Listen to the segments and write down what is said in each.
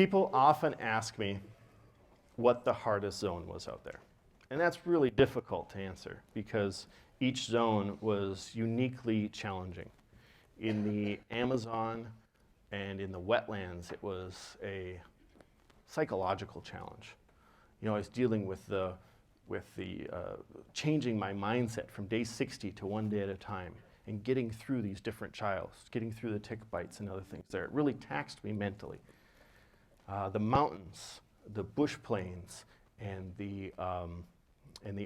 People often ask me what the hardest zone was out there. And that's really difficult to answer because each zone was uniquely challenging. In the Amazon and in the wetlands, it was a psychological challenge. You know, I was dealing with the changing my mindset from day 60 to one day at a time and getting through these different trials, getting through the tick bites and other things there. It really taxed me mentally. The mountains, the bush plains, and the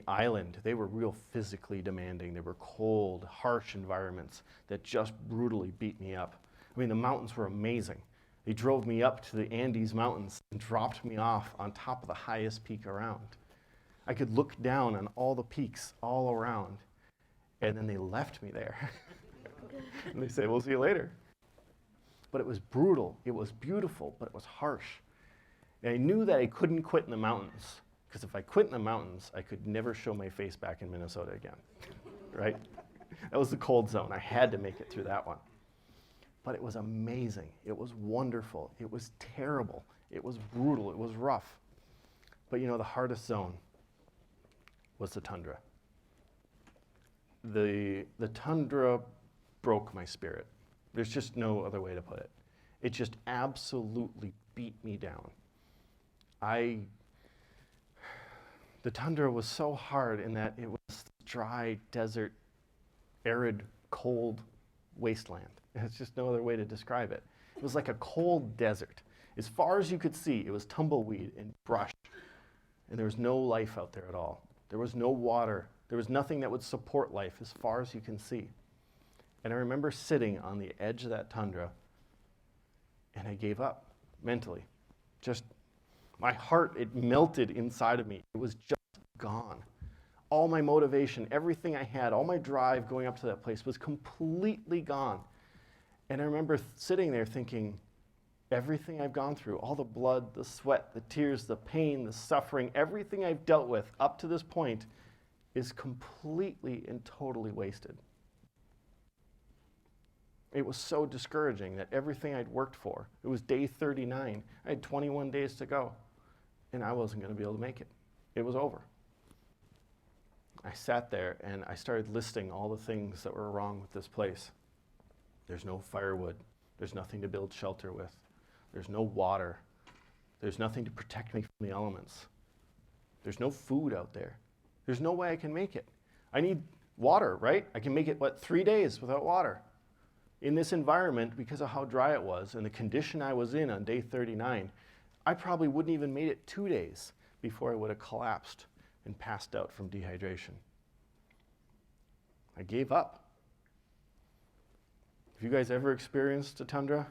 island, they were real physically demanding. They were cold, harsh environments that just brutally beat me up. I mean, the mountains were amazing. They drove me up to the Andes Mountains and dropped me off on top of the highest peak around. I could look down on all the peaks all around, and then they left me there. And they said, we'll see you later. But it was brutal, it was beautiful, but it was harsh. And I knew that I couldn't quit in the mountains, because if I quit in the mountains, I could never show my face back in Minnesota again, right? That was the cold zone. I had to make it through that one. But it was amazing. It was wonderful. It was terrible. It was brutal. It was rough. But you know, the hardest zone was the tundra. The tundra broke my spirit. There's just no other way to put it. It just absolutely beat me down. The tundra was so hard in that it was dry, desert, arid, cold wasteland. There's just no other way to describe it. It was like a cold desert. As far as you could see, it was tumbleweed and brush, and there was no life out there at all. There was no water. There was nothing that would support life as far as you can see. And I remember sitting on the edge of that tundra, and I gave up mentally. Just, my heart, it melted inside of me. It was just gone. All my motivation, everything I had, all my drive going up to that place was completely gone. And I remember sitting there thinking, everything I've gone through, all the blood, the sweat, the tears, the pain, the suffering, everything I've dealt with up to this point is completely and totally wasted. It was so discouraging that everything I'd worked for, it was day 39, I had 21 days to go, and I wasn't going to be able to make it. It was over. I sat there and I started listing all the things that were wrong with this place. There's no firewood. There's nothing to build shelter with. There's no water. There's nothing to protect me from the elements. There's no food out there. There's no way I can make it. I need water, right? I can make it, 3 days without water. In this environment, because of how dry it was and the condition I was in on day 39, I probably wouldn't even made it 2 days before I would have collapsed and passed out from dehydration. I gave up. Have you guys ever experienced a tundra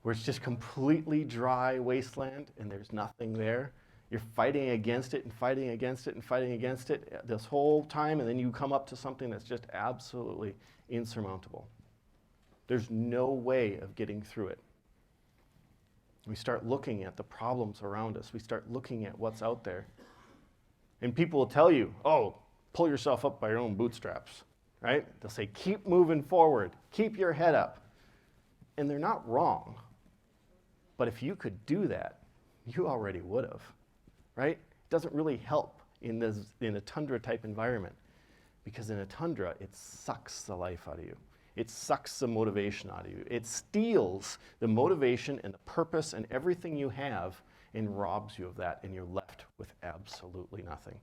where it's just completely dry wasteland and there's nothing there? You're fighting against it and fighting against it and fighting against it this whole time, and then you come up to something that's just absolutely insurmountable. There's no way of getting through it. We start looking at the problems around us. We start looking at what's out there. And people will tell you, oh, pull yourself up by your own bootstraps, right? They'll say, keep moving forward, keep your head up. And they're not wrong. But if you could do that, you already would have, right? It doesn't really help in a tundra type environment, because in a tundra, it sucks the life out of you. It sucks the motivation out of you. It steals the motivation and the purpose and everything you have and robs you of that, and you're left with absolutely nothing.